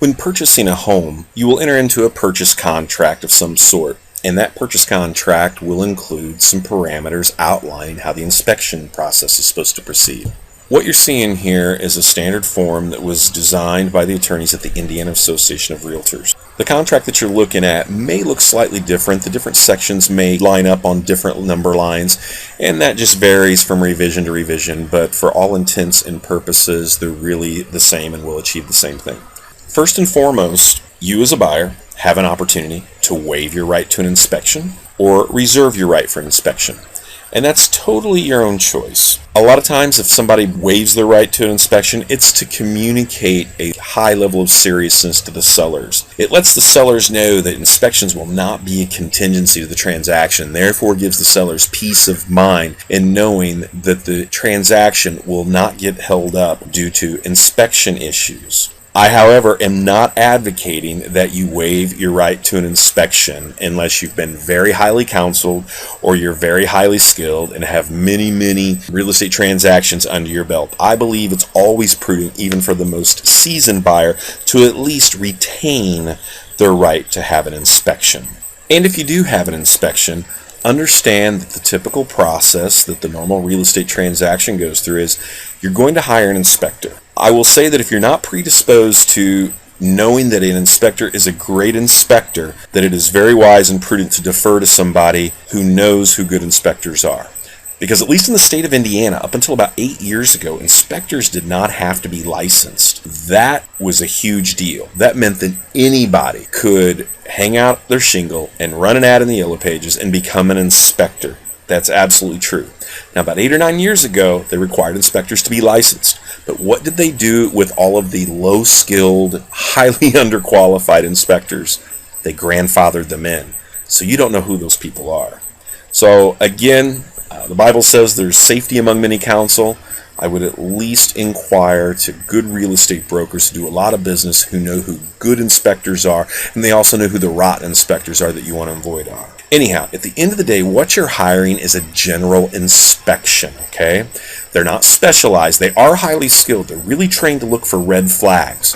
When purchasing a home, you will enter into a purchase contract of some sort, and that purchase contract will include some parameters outlining how the inspection process is supposed to proceed. What you're seeing here is a standard form that was designed by the attorneys at the Indiana Association of Realtors. The contract that you're looking at may look slightly different. The different sections may line up on different number lines, and that just varies from revision to revision, but for all intents and purposes, they're really the same and will achieve the same thing. First and foremost, you as a buyer have an opportunity to waive your right to an inspection or reserve your right for an inspection. And that's totally your own choice. A lot of times if somebody waives their right to an inspection, it's to communicate a high level of seriousness to the sellers. It lets the sellers know that inspections will not be a contingency to the transaction, therefore gives the sellers peace of mind in knowing that the transaction will not get held up due to inspection issues. I, however, am not advocating that you waive your right to an inspection unless you've been very highly counseled or you're very highly skilled and have many real estate transactions under your belt. I believe it's always prudent, even for the most seasoned buyer, to at least retain their right to have an inspection. And if you do have an inspection, understand that the typical process that the normal real estate transaction goes through is you're going to hire an inspector. I will say that if you're not predisposed to knowing that an inspector is a great inspector, that it is very wise and prudent to defer to somebody who knows who good inspectors are. Because at least in the state of Indiana, up until about 8 years ago, inspectors did not have to be licensed. That was a huge deal. That meant that anybody could hang out their shingle and run an ad in the Yellow Pages and become an inspector. That's absolutely true. Now, about 8 or 9 years ago, they required inspectors to be licensed. But what did they do with all of the low-skilled, highly underqualified inspectors? They grandfathered them in. So you don't know who those people are. So again, the Bible says there's safety among many counsel. I would at least inquire to good real estate brokers who do a lot of business, who know who good inspectors are, and they also know who the rotten inspectors are that you want to avoid are. Anyhow, at the end of the day, what you're hiring is a general inspection, okay? They're not specialized. They are highly skilled. They're really trained to look for red flags.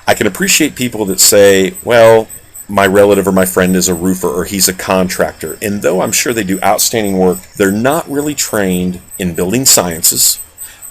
I can appreciate people that say, well, my relative or my friend is a roofer or he's a contractor. And though I'm sure they do outstanding work, they're not really trained in building sciences,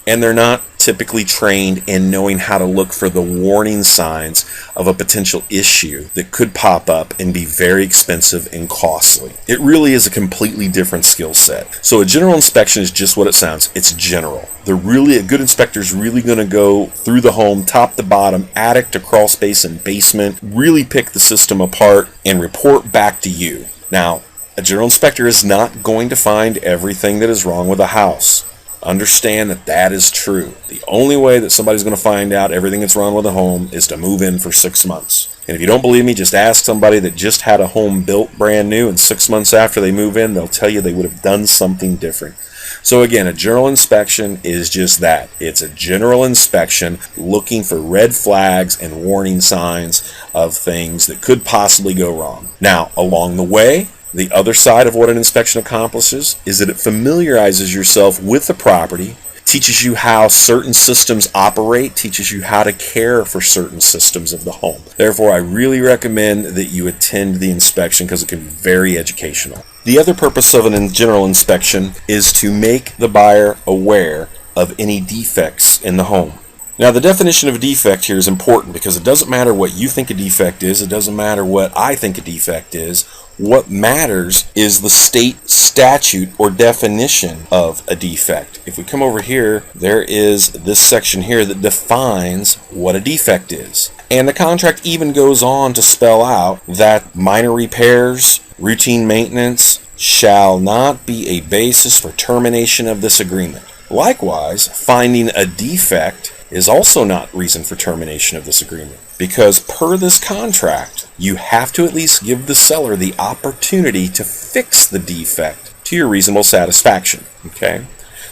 and they're not typically trained in knowing how to look for the warning signs of a potential issue that could pop up and be very expensive and costly. It really is a completely different skill set. So a general inspection is just what it sounds. It's general. A good inspector is really going to go through the home, top to bottom, attic to crawl space and basement, really pick the system apart and report back to you. Now, a general inspector is not going to find everything that is wrong with a house. Understand that that is true. The only way that somebody's going to find out everything that's wrong with a home is to move in for 6 months. And if you don't believe me, just ask somebody that just had a home built brand new, and 6 months after they move in, they'll tell you they would have done something different. So again, a general inspection is just that. It's a general inspection looking for red flags and warning signs of things that could possibly go wrong. Now, along the way, the other side of what an inspection accomplishes is that it familiarizes yourself with the property, teaches you how certain systems operate, teaches you how to care for certain systems of the home. Therefore, I really recommend that you attend the inspection because it can be very educational. The other purpose of a general inspection is to make the buyer aware of any defects in the home. Now, the definition of a defect here is important because it doesn't matter what you think a defect is. It doesn't matter what I think a defect is. What matters is the state statute or definition of a defect. If we come over here, there is this section here that defines what a defect is. And the contract even goes on to spell out that minor repairs, routine maintenance shall not be a basis for termination of this agreement. Likewise, finding a defect is also not reason for termination of this agreement, because per this contract, you have to at least give the seller the opportunity to fix the defect to your reasonable satisfaction. Okay?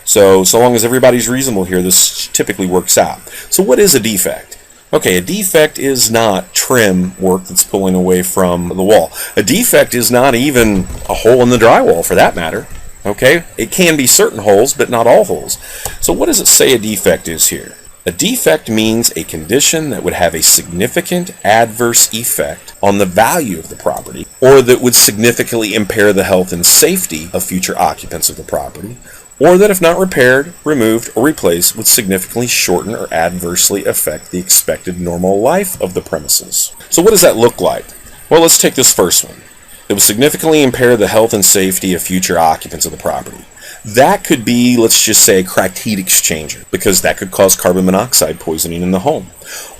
So long as everybody's reasonable here, this typically works out. So what is a defect? Okay, a defect is not trim work that's pulling away from the wall. A defect is not even a hole in the drywall, for that matter. Okay? It can be certain holes, but not all holes. So what does it say a defect is here? A defect means a condition that would have a significant adverse effect on the value of the property, or that would significantly impair the health and safety of future occupants of the property, or that if not repaired, removed, or replaced would significantly shorten or adversely affect the expected normal life of the premises. So what does that look like? Well, let's take this first one. It would significantly impair the health and safety of future occupants of the property. That could be, let's just say, a cracked heat exchanger, because that could cause carbon monoxide poisoning in the home.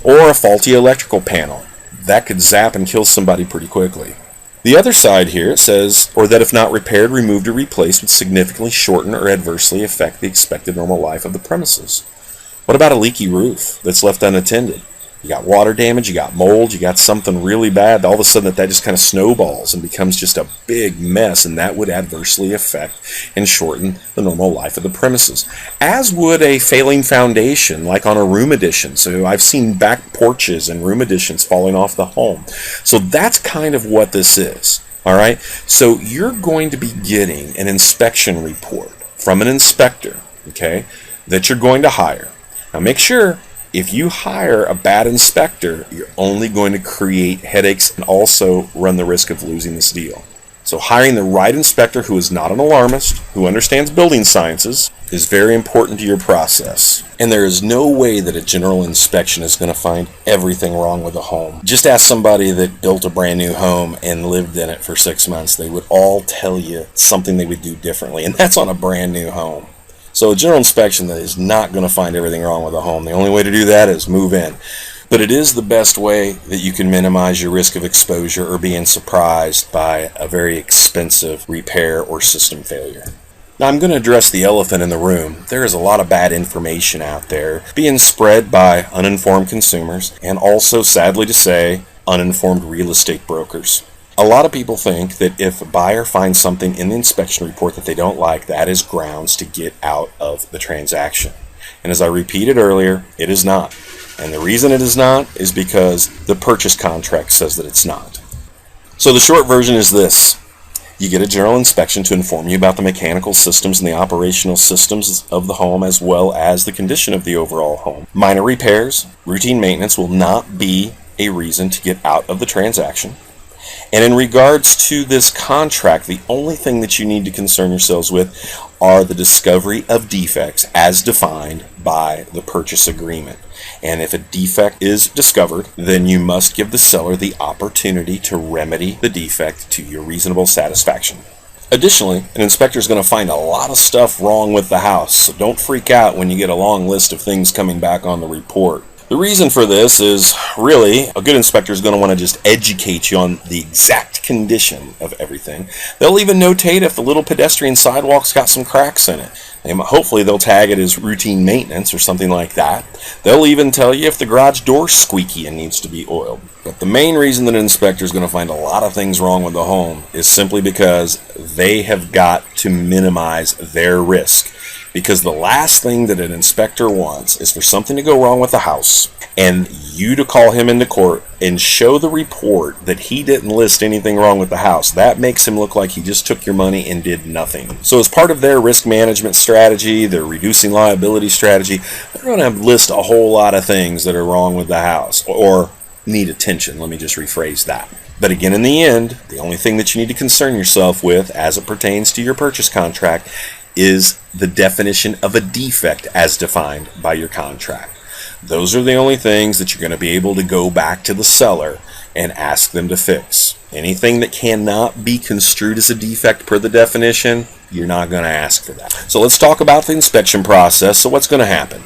Or a faulty electrical panel. That could zap and kill somebody pretty quickly. The other side here, it says, or that if not repaired, removed, or replaced would significantly shorten or adversely affect the expected normal life of the premises. What about a leaky roof that's left unattended? You got water damage, you got mold, you got something really bad. All of a sudden that just kind of snowballs and becomes just a big mess, and that would adversely affect and shorten the normal life of the premises. As would a failing foundation, like on a room addition. So I've seen back porches and room additions falling off the home. So that's kind of what this is. All right. So you're going to be getting an inspection report from an inspector, okay, that you're going to hire. Now make sure, if you hire a bad inspector, you're only going to create headaches and also run the risk of losing this deal. So hiring the right inspector who is not an alarmist, who understands building sciences, is very important to your process. And there is no way that a general inspection is going to find everything wrong with a home. Just ask somebody that built a brand new home and lived in it for 6 months. They would all tell you something they would do differently, and that's on a brand new home. So a general inspection that is not going to find everything wrong with a home. The only way to do that is move in. But it is the best way that you can minimize your risk of exposure or being surprised by a very expensive repair or system failure. Now I'm going to address the elephant in the room. There is a lot of bad information out there being spread by uninformed consumers, and also, sadly to say, uninformed real estate brokers. A lot of people think that if a buyer finds something in the inspection report that they don't like, that is grounds to get out of the transaction. And as I repeated earlier, it is not. And the reason it is not is because the purchase contract says that it's not. So the short version is this. You get a general inspection to inform you about the mechanical systems and the operational systems of the home, as well as the condition of the overall home. Minor repairs, routine maintenance will not be a reason to get out of the transaction. And in regards to this contract, the only thing that you need to concern yourselves with are the discovery of defects as defined by the purchase agreement. And if a defect is discovered, then you must give the seller the opportunity to remedy the defect to your reasonable satisfaction. Additionally, an inspector is going to find a lot of stuff wrong with the house, so don't freak out when you get a long list of things coming back on the report. The reason for this is really a good inspector is going to want to just educate you on the exact condition of everything. They'll even notate if the little pedestrian sidewalk's got some cracks in it. Hopefully they'll tag it as routine maintenance or something like that. They'll even tell you if the garage door's squeaky and needs to be oiled. But the main reason that an inspector is going to find a lot of things wrong with the home is simply because they have got to minimize their risk. Because the last thing that an inspector wants is for something to go wrong with the house and you to call him into court and show the report that he didn't list anything wrong with the house. That makes him look like he just took your money and did nothing. So as part of their risk management strategy, their reducing liability strategy, they're going to list a whole lot of things that are wrong with the house or need attention. Let me just rephrase that. But again, in the end, the only thing that you need to concern yourself with as it pertains to your purchase contract is the definition of a defect as defined by your contract. Those are the only things that you're going to be able to go back to the seller and ask them to fix. Anything that cannot be construed as a defect per the definition, you're not going to ask for that. So let's talk about the inspection process. So what's going to happen?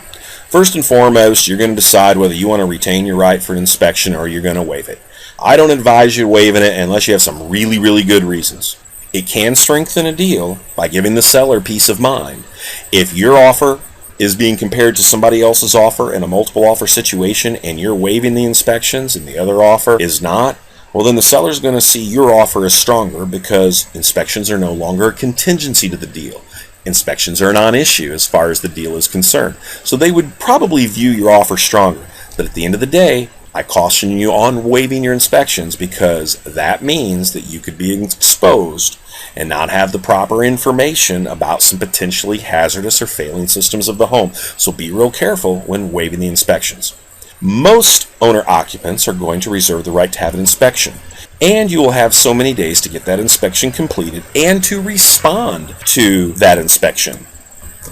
First and foremost, you're going to decide whether you want to retain your right for an inspection or you're going to waive it. I don't advise you waiving it unless you have some really, really good reasons. It can strengthen a deal by giving the seller peace of mind. If your offer is being compared to somebody else's offer in a multiple offer situation and you're waiving the inspections and the other offer is not, well then the seller's going to see your offer as stronger because inspections are no longer a contingency to the deal. Inspections are a non-issue as far as the deal is concerned. So they would probably view your offer stronger. But at the end of the day, I caution you on waiving your inspections because that means that you could be exposed and not have the proper information about some potentially hazardous or failing systems of the home. So be real careful when waiving the inspections. Most owner-occupants are going to reserve the right to have an inspection, and you will have so many days to get that inspection completed and to respond to that inspection.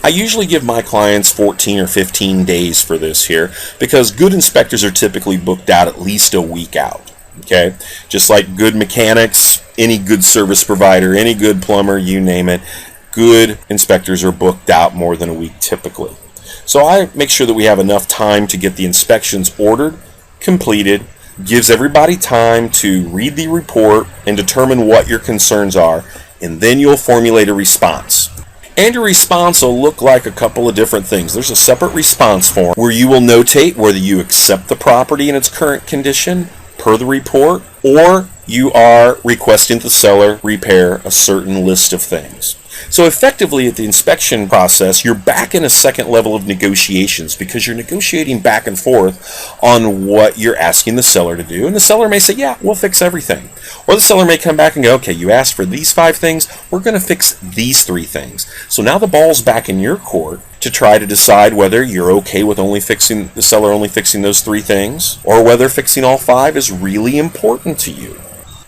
I usually give my clients 14 or 15 days for this here because good inspectors are typically booked out at least a week out. Okay? Just like good mechanics, any good service provider, any good plumber, you name it, good inspectors are booked out more than a week typically. So I make sure that we have enough time to get the inspections ordered, completed, gives everybody time to read the report and determine what your concerns are, and then you'll formulate a response. And your response will look like a couple of different things. There's a separate response form where you will notate whether you accept the property in its current condition per the report, or you are requesting the seller repair a certain list of things. So effectively at the inspection process, you're back in a second level of negotiations because you're negotiating back and forth on what you're asking the seller to do. And the seller may say, yeah, we'll fix everything. Or the seller may come back and go, okay, you asked for these 5 things, we're going to fix these 3 things. So now the ball's back in your court to try to decide whether you're okay with the seller only fixing those 3 things, or whether fixing all 5 is really important to you.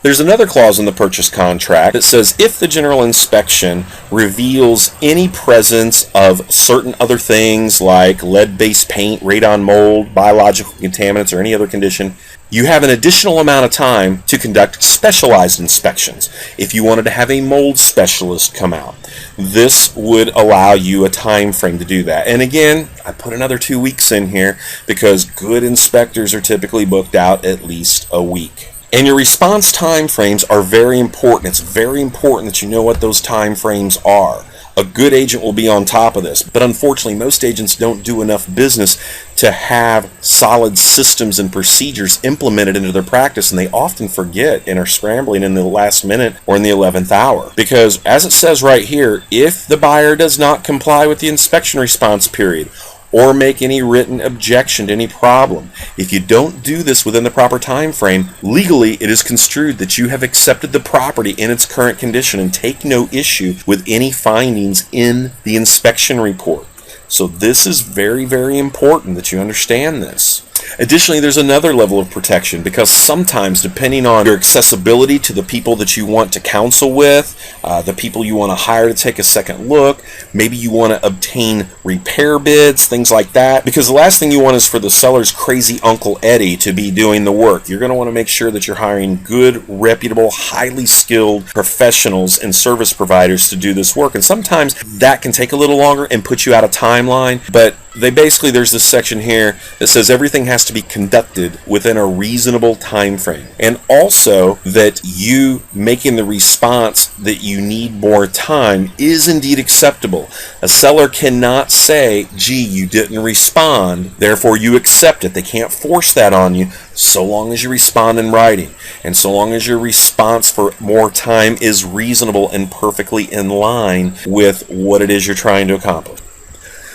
There's another clause in the purchase contract that says if the general inspection reveals any presence of certain other things like lead-based paint, radon mold, biological contaminants, or any other condition, you have an additional amount of time to conduct specialized inspections. If you wanted to have a mold specialist come out, this would allow you a time frame to do that. And again, I put another 2 weeks in here because good inspectors are typically booked out at least a week. And your response time frames are very important. It's very important that you know what those time frames are. A good agent will be on top of this, but unfortunately most agents don't do enough business to have solid systems and procedures implemented into their practice, and they often forget and are scrambling in the last minute or in the 11th hour. Because as it says right here, if the buyer does not comply with the inspection response period or make any written objection to any problem, if you don't do this within the proper time frame, legally it is construed that you have accepted the property in its current condition and take no issue with any findings in the inspection report. So this is very, very important that you understand this. Additionally, there's another level of protection because sometimes, depending on your accessibility to the people that you want to counsel with, the people you want to hire to take a second look, maybe you want to obtain repair bids, things like that, because the last thing you want is for the seller's crazy Uncle Eddie to be doing the work. You're going to want to make sure that you're hiring good, reputable, highly skilled professionals and service providers to do this work. And sometimes that can take a little longer and put you out of timeline, but there's this section here that says everything has to be conducted within a reasonable time frame, and also that you making the response that you need more time is indeed acceptable. A seller cannot say, gee, you didn't respond, therefore you accept it. They can't force that on you, so long as you respond in writing and so long as your response for more time is reasonable and perfectly in line with what it is you're trying to accomplish.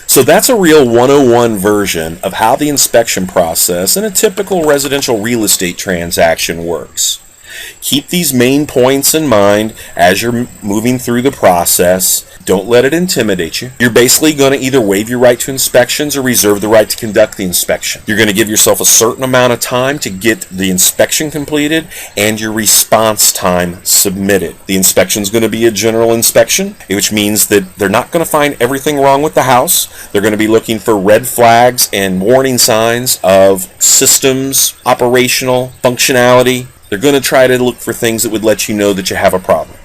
So that's a real 101 version of how the inspection process in a typical residential real estate transaction works. Keep these main points in mind as you're moving through the process. Don't let it intimidate you. You're basically going to either waive your right to inspections or reserve the right to conduct the inspection. You're going to give yourself a certain amount of time to get the inspection completed and your response time submitted. The inspection is going to be a general inspection, which means that they're not going to find everything wrong with the house. They're going to be looking for red flags and warning signs of systems, operational functionality. They're going to try to look for things that would let you know that you have a problem.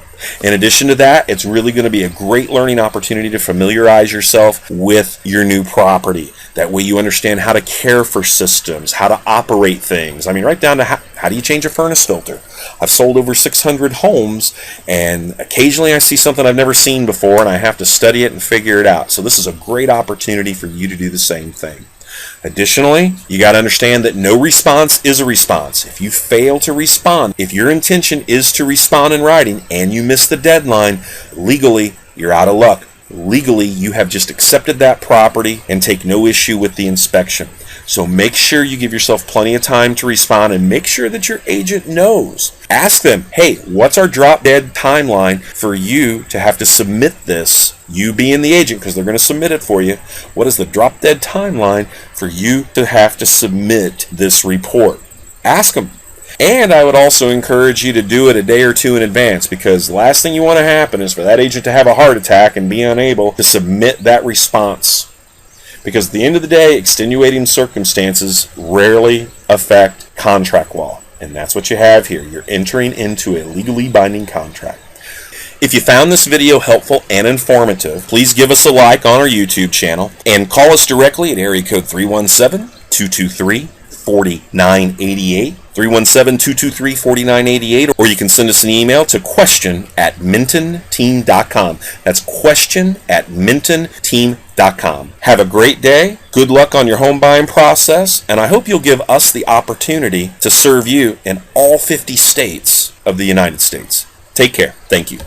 In addition to that, it's really going to be a great learning opportunity to familiarize yourself with your new property. That way you understand how to care for systems, how to operate things. I mean, right down to how do you change a furnace filter. I've sold over 600 homes, and occasionally I see something I've never seen before, and I have to study it and figure it out. So this is a great opportunity for you to do the same thing. Additionally, you got to understand that no response is a response. If you fail to respond, if your intention is to respond in writing and you miss the deadline, legally, you're out of luck. Legally, you have just accepted that property and take no issue with the inspection. So make sure you give yourself plenty of time to respond, and make sure that your agent knows. Ask them, hey, what's our drop dead timeline for you to have to submit this? You being the agent, because they're going to submit it for you. What is the drop dead timeline for you to have to submit this report? Ask them. And I would also encourage you to do it a day or two in advance, because the last thing you want to happen is for that agent to have a heart attack and be unable to submit that response. Because at the end of the day, extenuating circumstances rarely affect contract law. And that's what you have here. You're entering into a legally binding contract. If you found this video helpful and informative, please give us a like on our YouTube channel and call us directly at area code 317-223-4988, 317-223-4988, or you can send us an email to question@mintonteam.com. That's question@mintonteam.com. Have a great day. Good luck on your home buying process, and I hope you'll give us the opportunity to serve you in all 50 states of the United States. Take care. Thank you.